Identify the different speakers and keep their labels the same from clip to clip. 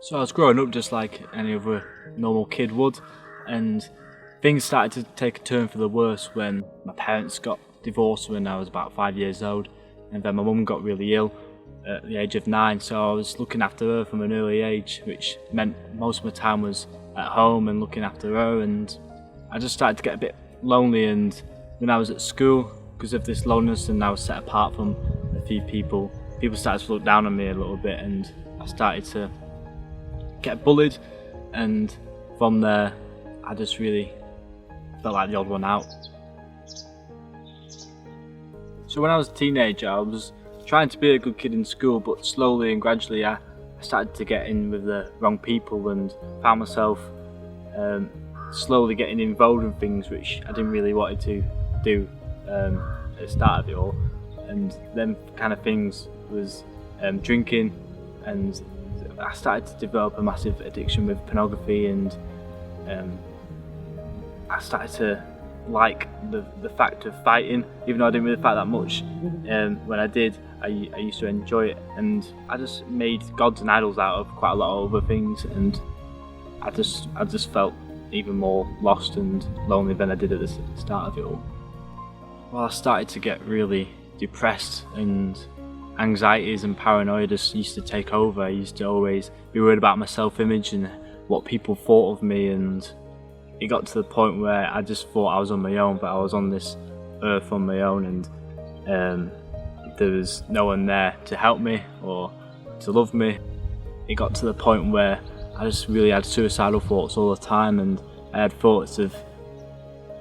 Speaker 1: So I was growing up just like any other normal kid would, and things started to take a turn for the worse when my parents got divorced when I was about 5 years old, and then my mum got really ill at the age of 9, so I was looking after her from an early age, which meant most of my time was at home and looking after her, and I just started to get a bit lonely. And when I was at school, because of this loneliness and I was set apart from a few people started to look down on me a little bit, and I started to get bullied, and from there I just really felt like the odd one out. So when I was a teenager, I was trying to be a good kid in school, but slowly and gradually I started to get in with the wrong people and found myself slowly getting involved in things which I didn't really want to do at the start of it all. And them kind of things was drinking, and I started to develop a massive addiction with pornography, and I started to like the fact of fighting, even though I didn't really fight that much. When I did, I used to enjoy it, and I just made gods and idols out of quite a lot of other things, and I just felt even more lost and lonely than I did at the start of it all. Well, I started to get really depressed, and anxieties and paranoia just used to take over. I used to always be worried about my self-image and what people thought of me, and it got to the point where I just thought I was on my own, but I was on this earth on my own, and there was no one there to help me or to love me. It got to the point where I just really had suicidal thoughts all the time, and I had thoughts of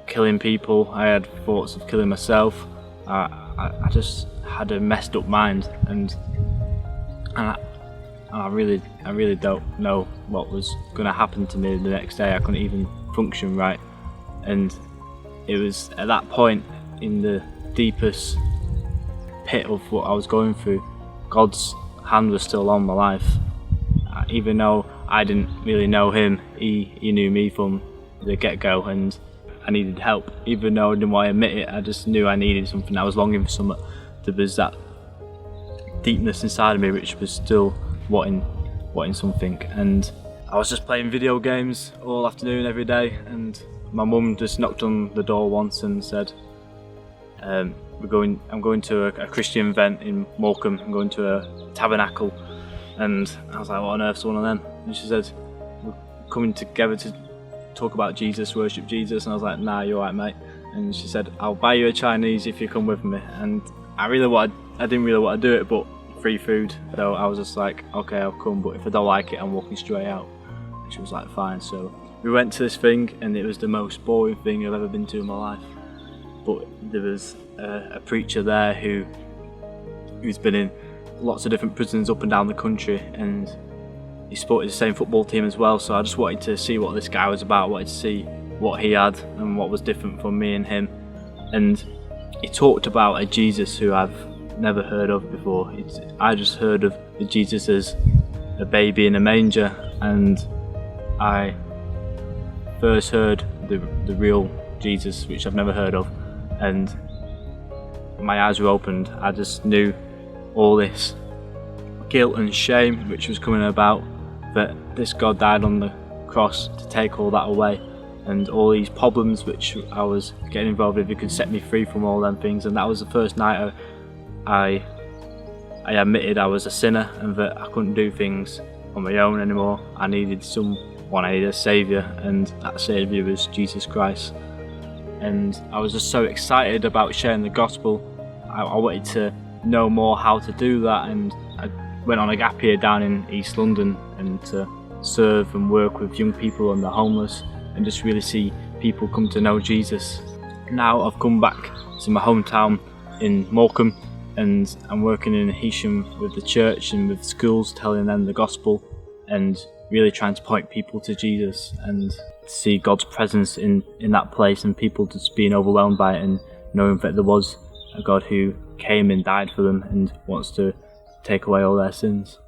Speaker 1: killing people, I had thoughts of killing myself. I just had a messed up mind, and I really don't know what was going to happen to me the next day. I couldn't even function right, and it was at that point, in the deepest pit of what I was going through, God's hand was still on my life. Even though I didn't really know him, he knew me from the get-go, and I needed help. Even though I didn't want to admit it, I just knew I needed something. I was longing for something. There was that deepness inside of me which was still wanting something, and I was just playing video games all afternoon every day, and my mum just knocked on the door once and said, I'm going to a Christian event in Morecambe, I'm going to a tabernacle. And I was like, what on earth's one of them? And she said, we're coming together to talk about Jesus, worship Jesus. And I was like, nah, you're right, mate. And she said, I'll buy you a Chinese if you come with me. And I didn't really want to do it, but free food. So I was just like, okay, I'll come, but if I don't like it, I'm walking straight out. And she was like, fine. So we went to this thing, and it was the most boring thing I've ever been to in my life. But there was a preacher there who's been in lots of different prisons up and down the country, and he supported the same football team as well, so I just wanted to see what this guy was about, wanted to see what he had and what was different from me and him. And he talked about a Jesus who I've never heard of before. I just heard of the Jesus as a baby in a manger, and I first heard the real Jesus, which I've never heard of, and my eyes were opened. I just knew all this guilt and shame which was coming about, that this God died on the cross to take all that away, and all these problems which I was getting involved with, He could set me free from all them things. And that was the first night I admitted I was a sinner, and that I couldn't do things on my own anymore. I needed someone, I needed a saviour, and that saviour was Jesus Christ. And I was just so excited about sharing the gospel. I wanted to know more how to do that, and I went on a gap year down in East London, and to serve and work with young people and the homeless, and just really see people come to know Jesus. Now I've come back to my hometown in Morecambe, and I'm working in Heysham with the church and with schools, telling them the gospel and really trying to point people to Jesus, and see God's presence in that place, and people just being overwhelmed by it and knowing that there was a God who came and died for them and wants to take away all their sins.